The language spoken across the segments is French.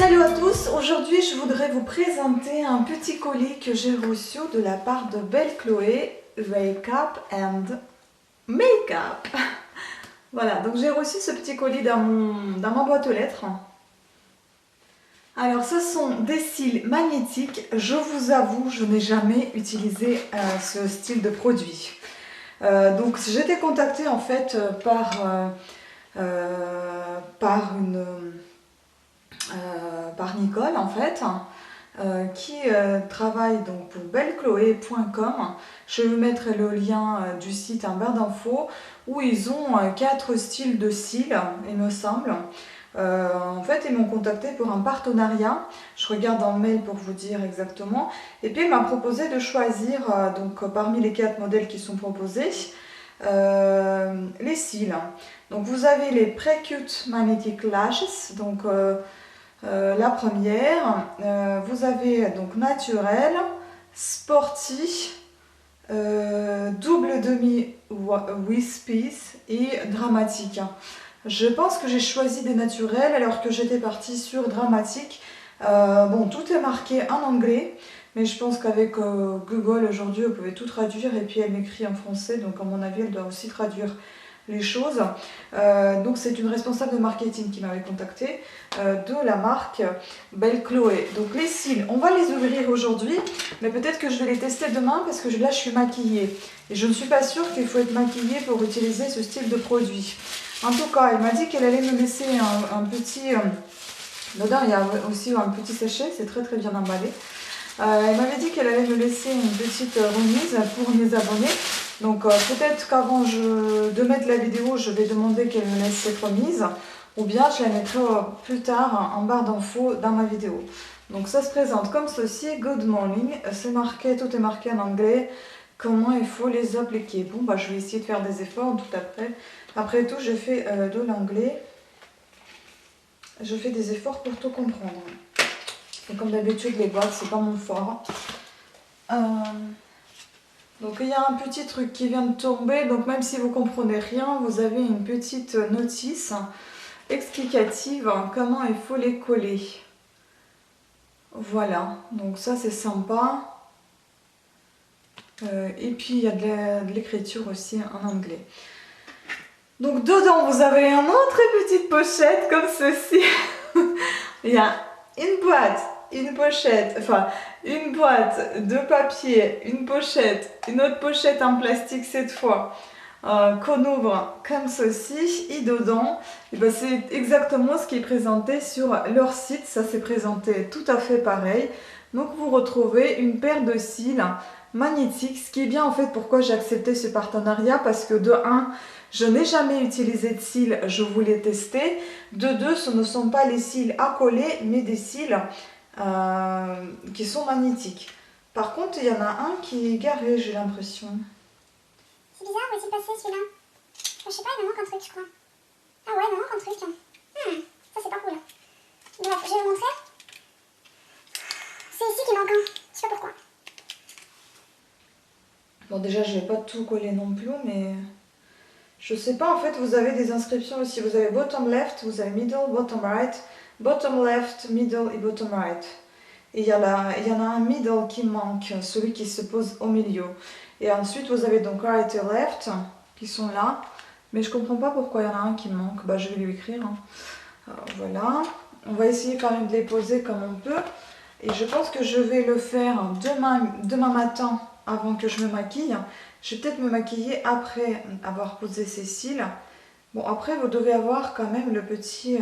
Salut à tous, aujourd'hui je voudrais vous présenter un petit colis que j'ai reçu de la part de Belle Chloé, Wake Up and Make-up. Voilà, donc j'ai reçu ce petit colis dans ma boîte aux lettres. Alors ce sont des cils magnétiques, je vous avoue, je n'ai jamais utilisé ce style de produit. Donc j'ai été contactée en fait par Nicole en fait, qui travaille donc pour bellechloé.com. Je vais vous mettre le lien du site en barre d'infos où ils ont 4 styles de cils, il me semble. En fait, ils m'ont contacté pour un partenariat. Je regarde en mail pour vous dire exactement. Et puis, il m'a proposé de choisir, donc parmi les 4 modèles qui sont proposés, les cils. Donc, vous avez les Precute Magnetic Lashes. Donc, la première, vous avez donc naturel, sporty, double demi wispy et dramatique. Je pense que j'ai choisi des naturels alors que j'étais partie sur dramatique. Bon, tout est marqué en anglais, mais je pense qu'avec Google aujourd'hui, vous pouvez tout traduire et puis elle m'écrit en français, donc à mon avis, elle doit aussi traduire les choses. Donc c'est une responsable de marketing qui m'avait contacté de la marque Belle Chloé. Donc les cils, on va les ouvrir aujourd'hui, mais peut-être que je vais les tester demain parce que là je suis maquillée. Et je ne suis pas sûre qu'il faut être maquillée pour utiliser ce style de produit. En tout cas, elle m'a dit qu'elle allait me laisser un petit... dedans, il y a aussi un petit sachet, c'est très très bien emballé. Elle m'avait dit qu'elle allait me laisser une petite remise pour mes abonnés. Donc peut-être qu'avant de mettre la vidéo, je vais demander qu'elle me laisse cette remise. Ou bien je la mettrai plus tard en barre d'infos dans ma vidéo. Donc ça se présente comme ceci. Good morning. C'est marqué, tout est marqué en anglais. Comment il faut les appliquer. Bon, bah, je vais essayer de faire des efforts tout après. Après tout, j'ai fait de l'anglais. Je fais des efforts pour tout comprendre. Et comme d'habitude, les boîtes, c'est pas mon fort. Donc il y a un petit truc qui vient de tomber. Donc même si vous comprenez rien, vous avez une petite notice explicative comment il faut les coller. Voilà, donc ça c'est sympa. Et puis il y a de l'écriture aussi en anglais. Donc dedans vous avez une autre petite pochette comme ceci. Il y a une boîte, une pochette, enfin une boîte de papier, une pochette, une autre pochette en plastique cette fois. Qu'on ouvre comme ceci et dedans ben c'est exactement ce qui est présenté sur leur site. Ça s'est présenté tout à fait pareil. Donc vous retrouvez une paire de cils magnétiques, ce qui est bien en fait. Pourquoi j'ai accepté ce partenariat, parce que de 1, je n'ai jamais utilisé de cils, je voulais tester. De 2, ce ne sont pas les cils à coller mais des cils qui sont magnétiques. Par contre il y en a un qui est garé, j'ai l'impression. C'est bizarre, où est-il passé celui-là? Je sais pas, il me manque un truc, je crois. Ah ouais, il me manque un truc. Ça c'est pas cool. Bref, je vais vous montrer. C'est ici qu'il manque un. Je sais pas pourquoi. Bon, déjà je vais pas tout coller non plus, mais je sais pas. En fait, vous avez des inscriptions aussi. Vous avez bottom left, vous avez middle, bottom right, bottom left, middle et bottom right. Et il y en a un middle qui manque, celui qui se pose au milieu. Et ensuite, vous avez donc right et left qui sont là. Mais je comprends pas pourquoi il y en a un qui manque. Bah, je vais lui écrire. Alors, voilà. On va essayer quand même de les poser comme on peut. Et je pense que je vais le faire demain matin avant que je me maquille. Je vais peut-être me maquiller après avoir posé ces cils. Bon, après, vous devez avoir quand même le petit...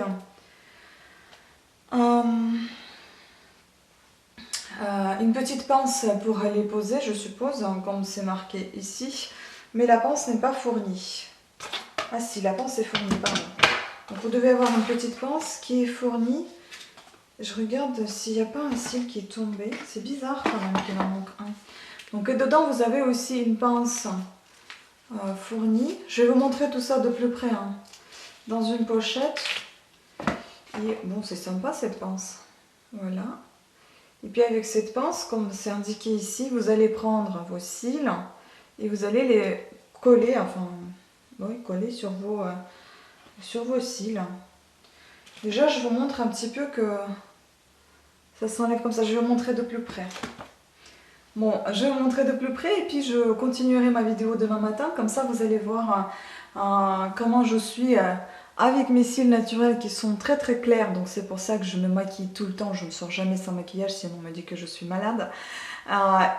une petite pince pour les poser, je suppose, comme c'est marqué ici. Mais la pince n'est pas fournie. Ah si, la pince est fournie, pardon. Donc vous devez avoir une petite pince qui est fournie. Je regarde s'il n'y a pas un cil qui est tombé. C'est bizarre quand même qu'il en manque un. Donc dedans, vous avez aussi une pince fournie. Je vais vous montrer tout ça de plus près. Dans une pochette. Et bon, c'est sympa cette pince. Voilà. Et puis avec cette pince, comme c'est indiqué ici, vous allez prendre vos cils et vous allez les coller, enfin, oui, coller sur vos cils. Déjà, je vous montre un petit peu que Ça s'enlève comme ça. Je vais vous montrer de plus près. Bon, je vais vous montrer de plus près et puis je continuerai ma vidéo demain matin. Comme ça, vous allez voir comment je suis avec mes cils naturels qui sont très très clairs. Donc c'est pour ça que je me maquille tout le temps. Je ne sors jamais sans maquillage, sinon on me dit que je suis malade.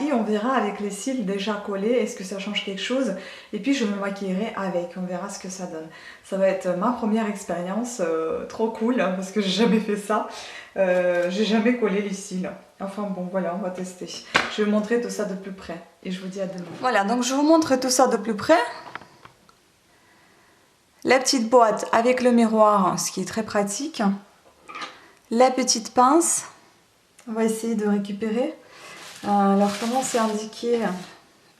Et on verra avec les cils déjà collés, est-ce que ça change quelque chose. Et puis je me maquillerai avec, on verra ce que ça donne. Ça va être ma première expérience, trop cool, hein, parce que j'ai jamais fait ça. J'ai jamais collé les cils. Enfin bon, voilà, on va tester. Je vais vous montrer tout ça de plus près. Et je vous dis à demain. Voilà, donc je vous montre tout ça de plus près. La petite boîte avec le miroir, ce qui est très pratique. La petite pince. On va essayer de récupérer. Alors comment c'est indiqué?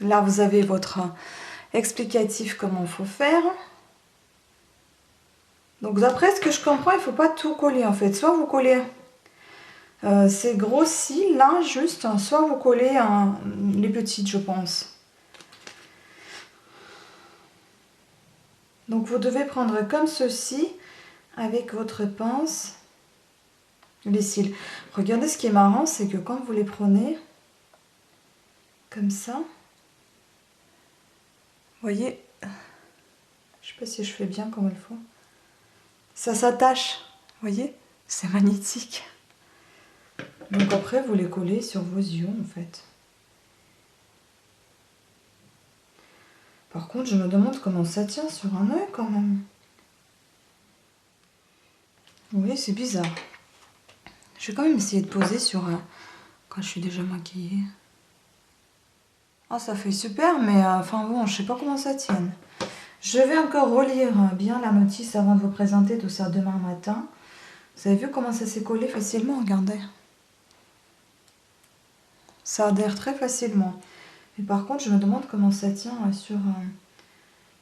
Là vous avez votre explicatif comment il faut faire. Donc d'après ce que je comprends, il ne faut pas tout coller en fait. Soit vous collez ces gros cils là juste, soit vous collez les petites je pense. Donc vous devez prendre comme ceci avec votre pince les cils. Regardez, ce qui est marrant, c'est que quand vous les prenez comme ça, vous voyez, je sais pas si je fais bien comme il faut, ça s'attache, vous voyez, c'est magnétique. Donc après vous les collez sur vos yeux en fait. Par contre je me demande comment ça tient sur un œil quand même. Oui, c'est bizarre. Je vais quand même essayer de poser sur quand je suis déjà maquillée. Ah, ça fait super, mais enfin bon, je sais pas comment ça tienne. Je vais encore relire bien la notice avant de vous présenter tout ça demain matin. Vous avez vu comment ça s'est collé facilement, regardez. Ça adhère très facilement. Et par contre, je me demande comment ça tient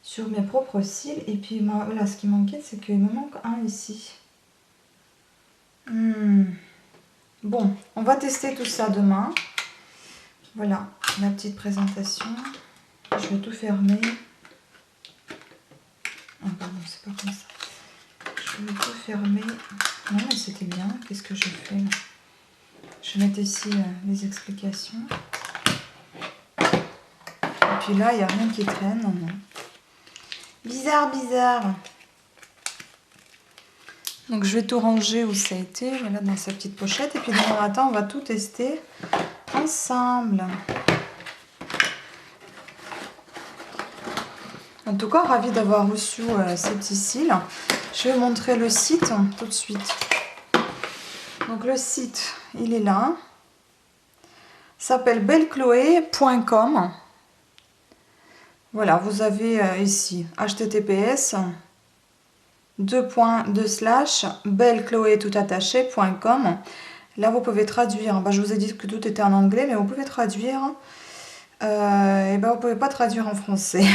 sur mes propres cils. Et puis voilà, ce qui m'inquiète, c'est qu'il me manque un ici. Bon, on va tester tout ça demain. Voilà, la petite présentation. Je vais tout fermer. Ah pardon, c'est pas comme ça. Je vais tout fermer. Non, mais c'était bien. Qu'est-ce que je fais là? Je vais mettre ici les explications. Et puis là, il n'y a rien qui traîne. Non, non. Bizarre, bizarre. Donc je vais tout ranger où ça a été. Voilà, dans sa petite pochette. Et puis demain matin, on va tout tester ensemble. En tout cas, ravie d'avoir reçu ces petits cils. Je vais vous montrer le site tout de suite. Donc le site, il est là. S'appelle bellechloé.com. Voilà, vous avez ici https://bellechloé.com. Là, vous pouvez traduire. Je vous ai dit que tout était en anglais, mais vous pouvez traduire. Et vous pouvez pas traduire en français.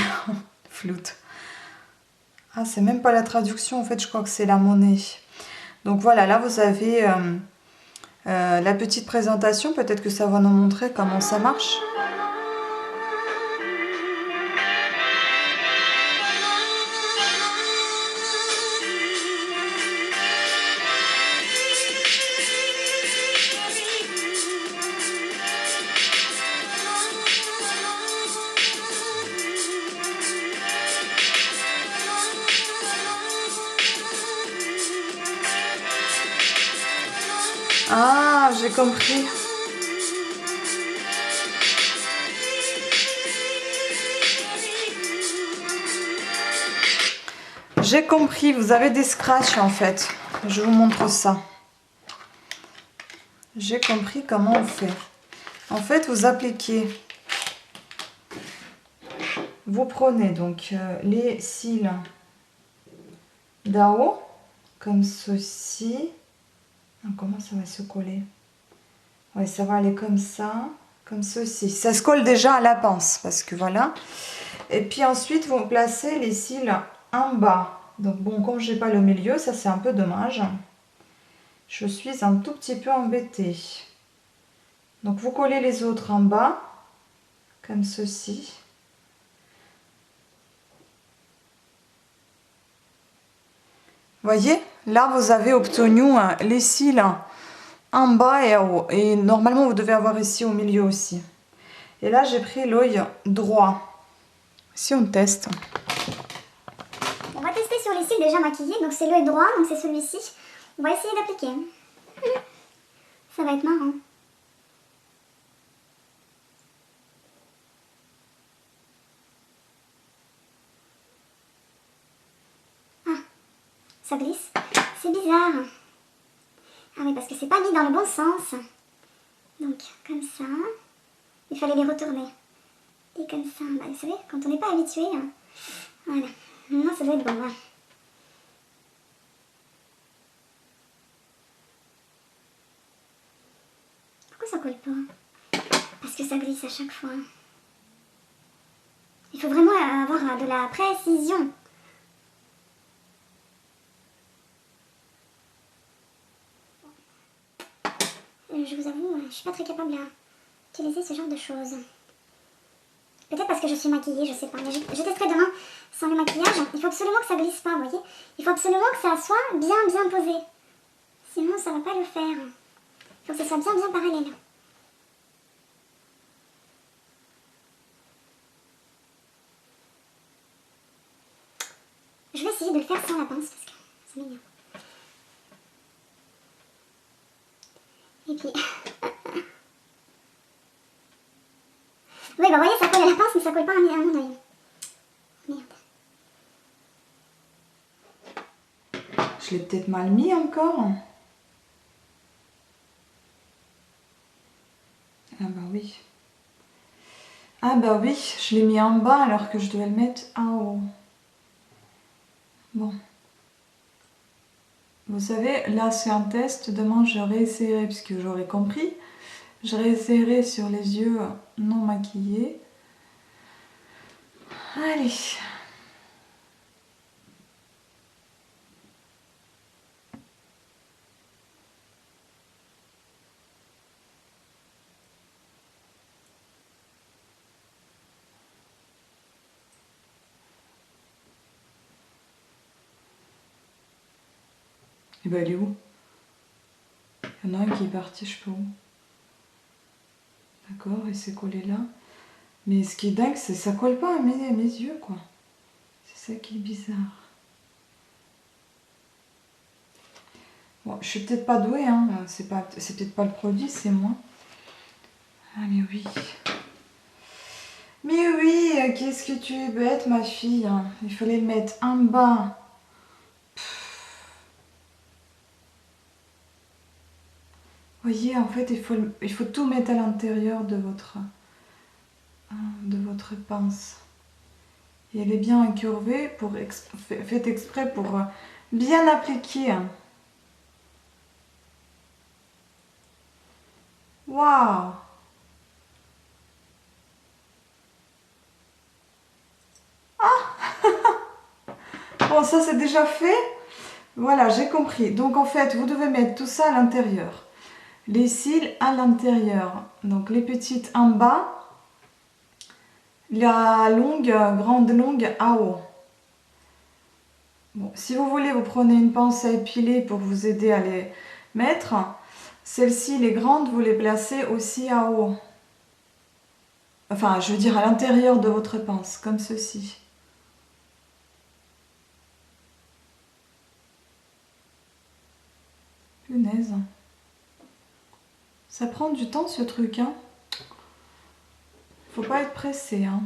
Floute. Ah, c'est même pas la traduction, en fait, je crois que c'est la monnaie. Donc voilà, là vous avez la petite présentation. Peut-être que ça va nous montrer comment ça marche. Ah, j'ai compris. J'ai compris, vous avez des scratchs en fait. Je vous montre ça. J'ai compris comment on fait. En fait, vous appliquez. Vous prenez donc les cils d'Ao, comme ceci. Comment ça va se coller? Ouais, ça va aller comme ça, comme ceci. Ça se colle déjà à la pince, parce que voilà. Et puis ensuite, vous placez les cils en bas. Donc bon, comme j'ai pas le milieu, ça c'est un peu dommage. Je suis un tout petit peu embêtée. Donc vous collez les autres en bas, comme ceci. Voyez, là vous avez obtenu les cils en bas et en haut. Et normalement, vous devez avoir ici au milieu aussi. Et là, j'ai pris l'œil droit. Si on teste. On va tester sur les cils déjà maquillés. Donc c'est l'œil droit, donc c'est celui-ci. On va essayer d'appliquer. Ça va être marrant. Ah, ça glisse. C'est bizarre. Ah oui, parce que c'est pas mis dans le bon sens. Donc, comme ça. Il fallait les retourner. Et comme ça. Bah, vous savez, quand on n'est pas habitué. Voilà. Non, ça doit être bon. Voilà. Pourquoi ça colle pas? Parce que ça glisse à chaque fois. Il faut vraiment avoir de la précision. Je vous avoue, je suis pas très capable à utiliser ce genre de choses. Peut-être parce que je suis maquillée, je sais pas. Mais je testerai demain sans le maquillage. Il faut absolument que ça glisse pas, vous voyez. Il faut absolument que ça soit bien posé. Sinon, ça va pas le faire. Il faut que ça soit bien parallèle. Je vais essayer de le faire sans la pince parce que c'est mignon. Et puis... oui, bah vous voyez, ça colle à la pince, mais ça colle pas à mon oeil. Merde. Je l'ai peut-être mal mis encore. Ah bah oui. Ah bah oui, je l'ai mis en bas alors que je devais le mettre en haut. Bon. Vous savez, là c'est un test. Demain je réessayerai, puisque j'aurai compris. Je réessayerai sur les yeux non maquillés. Allez. Et bah elle est où? Il y en a un qui est parti, je sais pas où. D'accord, et c'est collé là. Mais ce qui est dingue, c'est que ça colle pas à mes yeux, quoi. C'est ça qui est bizarre. Bon, je suis peut-être pas douée, hein. C'est peut-être pas le produit, c'est moi. Ah mais oui. Mais oui, qu'est-ce que tu es bête, ma fille. Il fallait le mettre en bas. Voyez, en fait, il faut tout mettre à l'intérieur de votre pince. Et elle est bien incurvée, fait exprès pour bien appliquer. Waouh! Bon, ça c'est déjà fait. Voilà, j'ai compris. Donc en fait, vous devez mettre tout ça à l'intérieur. Les cils à l'intérieur. Donc les petites en bas. La grande longue en haut. Bon, si vous voulez, vous prenez une pince à épiler pour vous aider à les mettre. Celles-ci, les grandes, vous les placez aussi en haut. Enfin, je veux dire à l'intérieur de votre pince, comme ceci. Punaise. Ça prend du temps ce truc, hein. Faut pas être pressé, hein.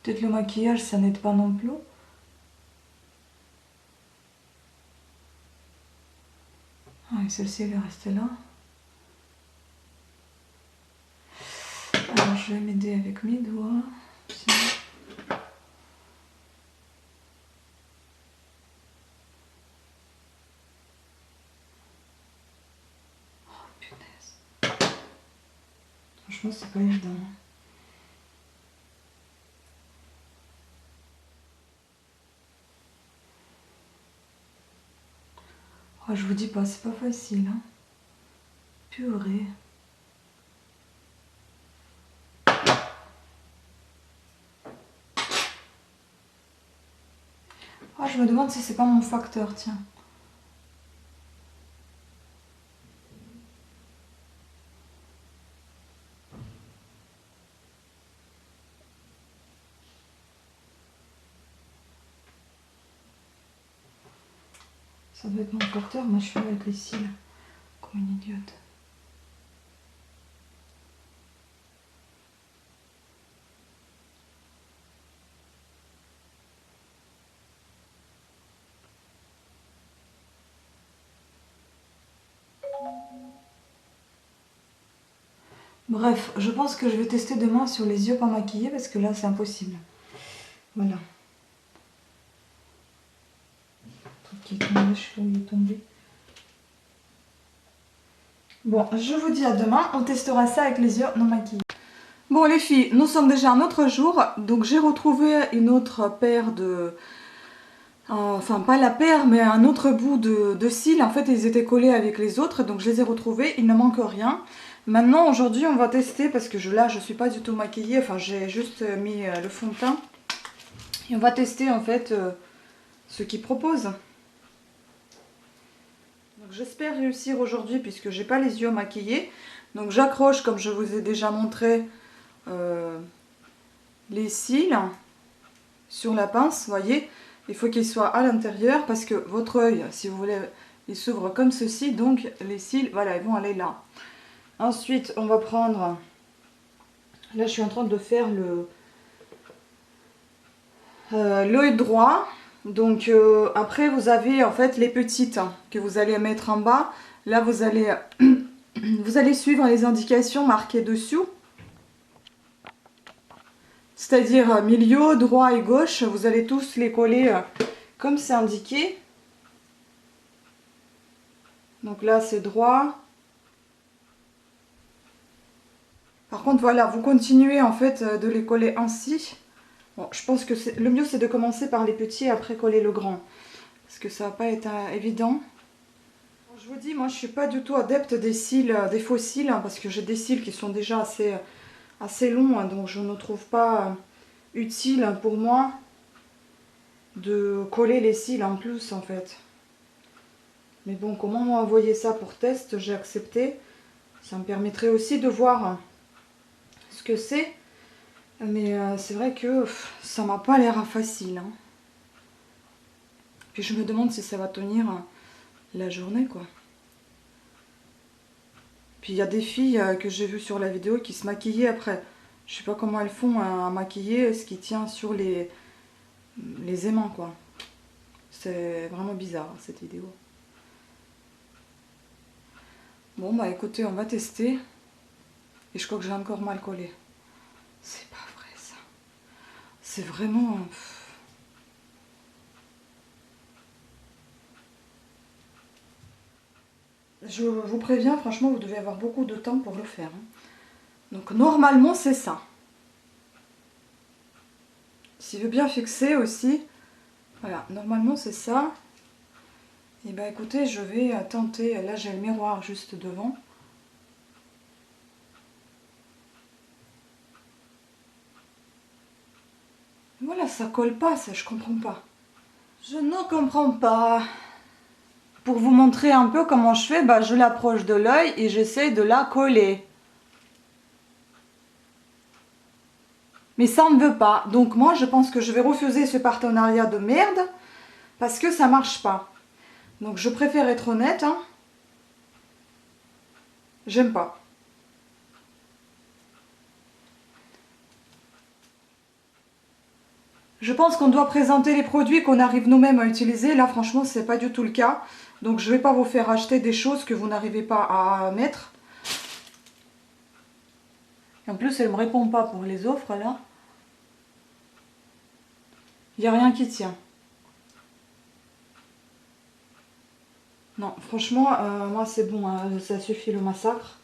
Peut-être le maquillage, ça n'aide pas non plus. Ah, et celle-ci, elle est restée là. Alors, je vais m'aider avec mes doigts. Sinon... Oh, punaise. Franchement, c'est pas évident. Oh, je vous dis pas, c'est pas facile, hein. Purée. Ah, je me demande si c'est pas mon facteur, tiens. Ça doit être mon facteur, moi je fais avec les cils. Comme une idiote. Bref, je pense que je vais tester demain sur les yeux pas maquillés parce que là c'est impossible. Voilà. Le truc qui est tombé, je sais pas où il est tombé. Bon, je vous dis à demain, on testera ça avec les yeux non maquillés. Bon les filles, nous sommes déjà un autre jour, donc j'ai retrouvé une autre paire de... Enfin pas la paire, mais un autre bout de cils. En fait ils étaient collés avec les autres, donc je les ai retrouvés, il ne manque rien. Maintenant aujourd'hui on va tester, parce que là je suis pas du tout maquillée, enfin j'ai juste mis le fond de teint. Et on va tester en fait ce qu'ils proposent. J'espère réussir aujourd'hui puisque j'ai pas les yeux maquillés. Donc j'accroche, comme je vous ai déjà montré, les cils sur la pince, vous voyez. Il faut qu'ils soient à l'intérieur parce que votre œil, si vous voulez, il s'ouvre comme ceci. Donc les cils, voilà, ils vont aller là. Ensuite, on va prendre... Là, je suis en train de faire l'œil droit. Donc après, vous avez en fait les petites que vous allez mettre en bas. Là, vous allez suivre les indications marquées dessous. C'est-à-dire milieu, droit et gauche, vous allez tous les coller comme c'est indiqué. Donc là c'est droit. Par contre voilà, vous continuez en fait de les coller ainsi. Bon, je pense que le mieux c'est de commencer par les petits et après coller le grand. Parce que ça va pas être évident. Bon, je vous dis, moi je suis pas du tout adepte des cils, des faux cils, hein, parce que j'ai des cils qui sont déjà assez longs, hein, donc je ne trouve pas utile pour moi de coller les cils en plus en fait. Mais bon, comment on m'a envoyé ça pour test, j'ai accepté. Ça me permettrait aussi de voir ce que c'est. Mais c'est vrai que ça m'a pas l'air facile. Hein. Puis je me demande si ça va tenir la journée quoi. Puis il y a des filles que j'ai vues sur la vidéo qui se maquillaient après. Je sais pas comment elles font à maquiller ce qui tient sur les aimants quoi. C'est vraiment bizarre cette vidéo. Bon bah écoutez, on va tester. Et je crois que j'ai encore mal collé. C'est pas vrai ça. C'est vraiment... Je vous préviens, franchement, vous devez avoir beaucoup de temps pour le faire. Hein. Donc normalement c'est ça. S'il veut bien fixer aussi, voilà, normalement c'est ça. Et bah écoutez, je vais tenter, là j'ai le miroir juste devant. Voilà, ça colle pas, ça, je comprends pas. Je ne comprends pas. Pour vous montrer un peu comment je fais, bah, je l'approche de l'œil et j'essaie de la coller. Mais ça ne veut pas. Donc moi, je pense que je vais refuser ce partenariat de merde parce que ça marche pas. Donc je préfère être honnête. Hein. J'aime pas. Je pense qu'on doit présenter les produits qu'on arrive nous-mêmes à utiliser. Là, franchement, c'est pas du tout le cas. Donc je vais pas vous faire acheter des choses que vous n'arrivez pas à mettre. Et en plus, elle me répond pas pour les offres, là. Il n'y a rien qui tient. Non, franchement, moi c'est bon, hein, ça suffit le massacre.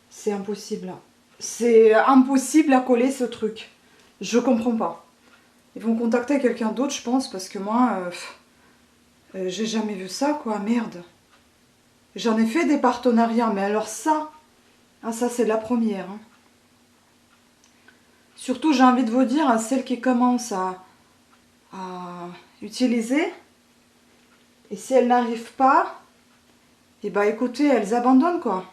C'est impossible. C'est impossible à coller ce truc. Je comprends pas. Ils vont contacter quelqu'un d'autre, je pense, parce que moi, j'ai jamais vu ça, quoi, merde. J'en ai fait des partenariats, mais alors ça, ah, ça c'est la première. Hein. Surtout, j'ai envie de vous dire, à celles qui commencent à utiliser. Et si elles n'arrivent pas, et bah écoutez, elles abandonnent quoi.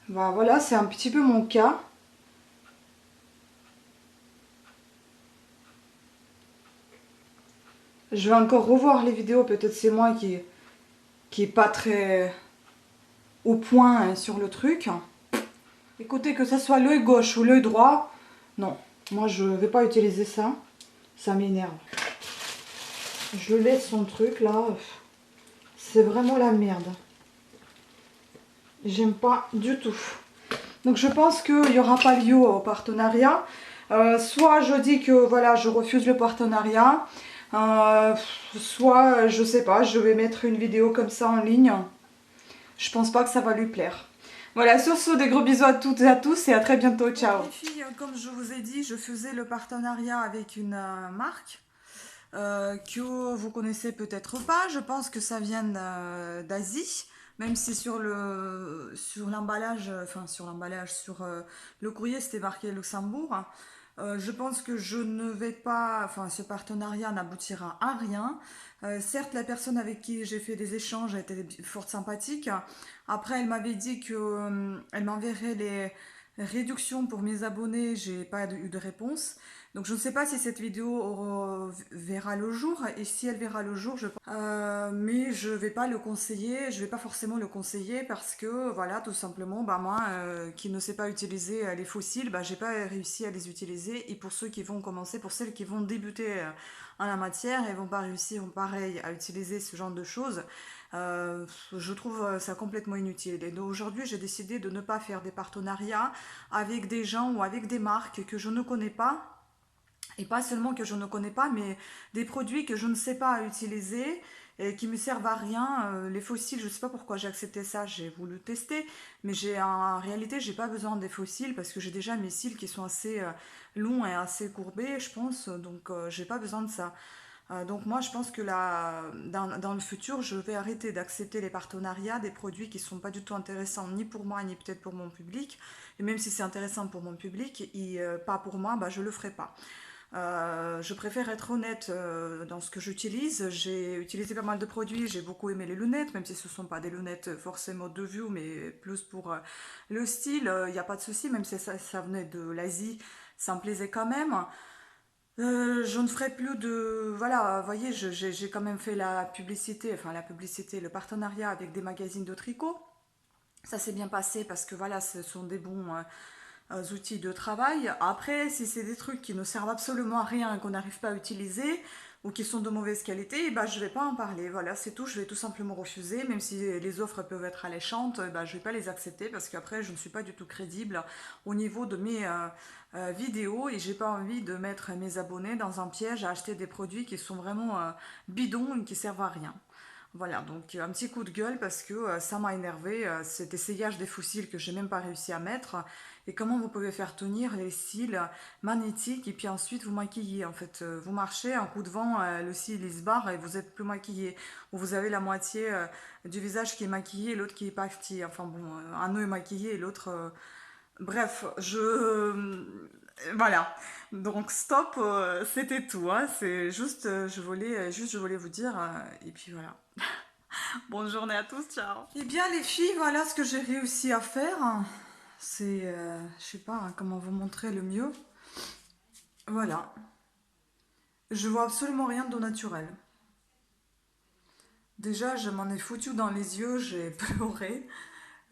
Bah voilà, c'est un petit peu mon cas. Je vais encore revoir les vidéos, peut-être c'est moi qui est pas très au point sur le truc. Écoutez, que ce soit l'œil gauche ou l'œil droit, non, moi je vais pas utiliser ça, ça m'énerve. Je laisse son truc là, c'est vraiment la merde. J'aime pas du tout. Donc je pense qu'il n'y aura pas lieu au partenariat. Soit je dis que voilà, je refuse le partenariat. Soit, je sais pas, je vais mettre une vidéo comme ça en ligne. Je pense pas que ça va lui plaire. Voilà, sur ce, des gros bisous à toutes et à tous et à très bientôt. Ciao. Les filles, comme je vous ai dit, je faisais le partenariat avec une marque que vous connaissez peut-être pas. Je pense que ça vient d'Asie. Même si sur l'emballage, sur le courrier, c'était marqué Luxembourg. Je pense que je ne vais pas, enfin, ce partenariat n'aboutira à rien. Certes, la personne avec qui j'ai fait des échanges a été fort sympathique. Après, elle m'avait dit que elle m'enverrait les réductions pour mes abonnés. J'ai pas eu de réponse. Donc, je ne sais pas si cette vidéo verra le jour. Et si elle verra le jour, mais je vais pas le conseiller. Je vais pas forcément le conseiller parce que, voilà, tout simplement, bah moi, qui ne sais pas utiliser les fossiles, bah j'ai pas réussi à les utiliser. Et pour ceux qui vont commencer, pour celles qui vont débuter en la matière et vont pas réussir, pareil, à utiliser ce genre de choses, je trouve ça complètement inutile. Et donc aujourd'hui, j'ai décidé de ne pas faire des partenariats avec des gens ou avec des marques que je ne connais pas. Et pas seulement que je ne connais pas, mais des produits que je ne sais pas utiliser et qui me servent à rien. Les fossiles, je ne sais pas pourquoi j'ai accepté ça, j'ai voulu tester, mais en réalité, j'ai pas besoin des fossiles parce que j'ai déjà mes cils qui sont assez longs et assez courbés, je pense, donc j'ai pas besoin de ça. Donc moi, je pense que là, dans le futur, je vais arrêter d'accepter les partenariats des produits qui ne sont pas du tout intéressants, ni pour moi, ni peut-être pour mon public. Et même si c'est intéressant pour mon public et pas pour moi, bah, je ne le ferai pas. Je préfère être honnête dans ce que j'utilise. J'ai utilisé pas mal de produits, j'ai beaucoup aimé les lunettes, même si ce ne sont pas des lunettes forcément de vue, mais plus pour le style. Il n'y a pas de souci, même si ça venait de l'Asie, ça me plaisait quand même. Je ne ferai plus de... Voilà, vous voyez, j'ai quand même fait la publicité, le partenariat avec des magazines de tricot. Ça s'est bien passé parce que voilà, ce sont des bons outils de travail. Après, si c'est des trucs qui ne servent absolument à rien et qu'on n'arrive pas à utiliser ou qui sont de mauvaise qualité, bah, je ne vais pas en parler. Voilà, c'est tout. Je vais tout simplement refuser. Même si les offres peuvent être alléchantes, bah, je ne vais pas les accepter parce qu'après, je ne suis pas du tout crédible au niveau de mes vidéos et j'ai pas envie de mettre mes abonnés dans un piège à acheter des produits qui sont vraiment bidons et qui servent à rien. Voilà, donc un petit coup de gueule parce que ça m'a énervé, cet essayage des fossiles que j'ai même pas réussi à mettre. Et comment vous pouvez faire tenir les cils magnétiques et puis ensuite vous maquiller. En fait, vous marchez, un coup de vent, le cil il se barre et vous êtes plus maquillé. Ou vous avez la moitié du visage qui est maquillé et l'autre qui est parti. Enfin bon, un œil maquillé et l'autre... Bref, voilà. Donc stop, c'était tout. Hein. C'est juste, je voulais vous dire. Et puis voilà. Bonne journée à tous, ciao. Eh bien les filles, voilà ce que j'ai réussi à faire. C'est, je sais pas hein, comment vous montrer le mieux. Voilà. Je vois absolument rien de naturel. Déjà, je m'en ai foutu dans les yeux, j'ai pleuré.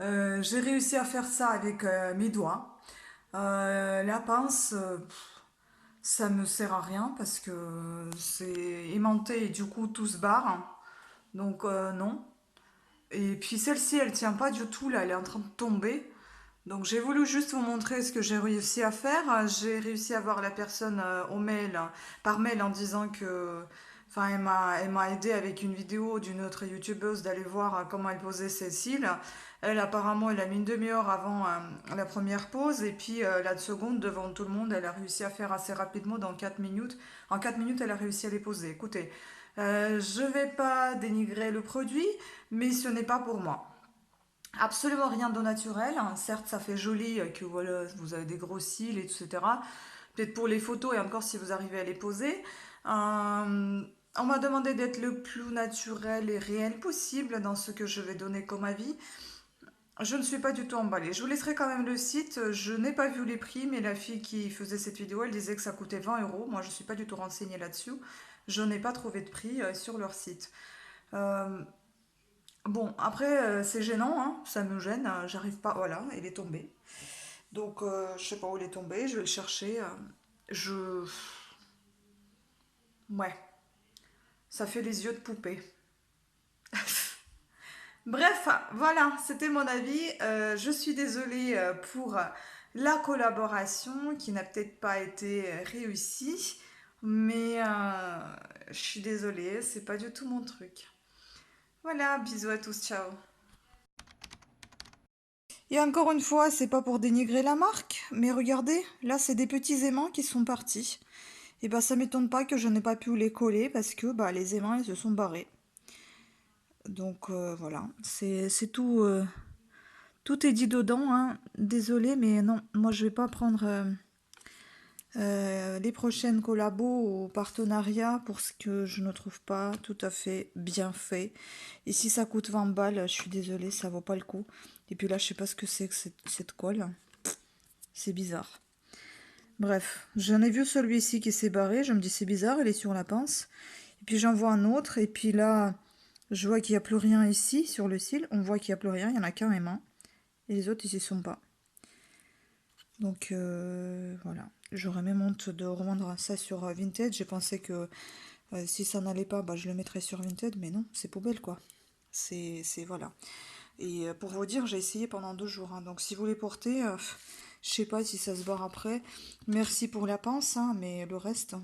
J'ai réussi à faire ça avec mes doigts. La pince, ça me sert à rien parce que c'est aimanté et du coup tout se barre. Donc non. Et puis celle-ci, elle tient pas du tout là, elle est en train de tomber. Donc j'ai voulu juste vous montrer ce que j'ai réussi à faire. J'ai réussi à voir la personne au mail, par mail en disant que... Enfin, elle m'a aidé avec une vidéo d'une autre youtubeuse d'aller voir comment elle posait ses cils. Elle, apparemment, elle a mis une demi-heure avant la première pause. Et puis, la seconde, devant tout le monde, elle a réussi à faire assez rapidement dans 4 minutes. En 4 minutes, elle a réussi à les poser. Écoutez, je vais pas dénigrer le produit, mais ce n'est pas pour moi. Absolument rien de naturel. Hein. Certes, ça fait joli que voilà, vous avez des gros cils, etc. Peut-être pour les photos et encore si vous arrivez à les poser. On m'a demandé d'être le plus naturel et réel possible dans ce que je vais donner comme avis. Je ne suis pas du tout emballée. Je vous laisserai quand même le site. Je n'ai pas vu les prix, mais la fille qui faisait cette vidéo, elle disait que ça coûtait 20 €. Moi, je ne suis pas du tout renseignée là-dessus. Je n'ai pas trouvé de prix sur leur site. Euh, bon, après, c'est gênant, hein, ça me gêne. J'arrive pas. Voilà, il est tombé. Donc, je sais pas où il est tombé. Je vais le chercher. Je. Ouais, ça fait les yeux de poupée. Bref, voilà, c'était mon avis. Je suis désolée pour la collaboration qui n'a peut-être pas été réussie, mais je suis désolée, c'est pas du tout mon truc. Voilà, bisous à tous, ciao. Et encore une fois, c'est pas pour dénigrer la marque, mais regardez, là c'est des petits aimants qui sont partis. Et bah ça m'étonne pas que je n'ai pas pu les coller parce que bah les aimants ils se sont barrés. Donc voilà, c'est tout. Tout est dit dedans, hein. Désolée, mais non, moi je vais pas prendre les prochaines collabos ou partenariats pour ce que je ne trouve pas tout à fait bien fait. Et si ça coûte 20 balles, je suis désolée, ça vaut pas le coup. Et puis là, je sais pas ce que c'est que cette colle. C'est bizarre. Bref, j'en ai vu celui-ci qui s'est barré. Je me dis c'est bizarre, il est sur la pince. Et puis j'en vois un autre. Et puis là, je vois qu'il n'y a plus rien ici sur le cil. On voit qu'il n'y a plus rien, il y en a qu'un aimant. Et les autres, ils y sont pas. Donc voilà. J'aurais même honte de revendre ça sur Vinted. J'ai pensé que si ça n'allait pas, bah, je le mettrais sur Vinted. Mais non, c'est poubelle quoi. C'est voilà. Et pour vous dire, j'ai essayé pendant 2 jours. Hein. Donc si vous les portez, je sais pas si ça se barre après. Merci pour la pince, hein, mais le reste...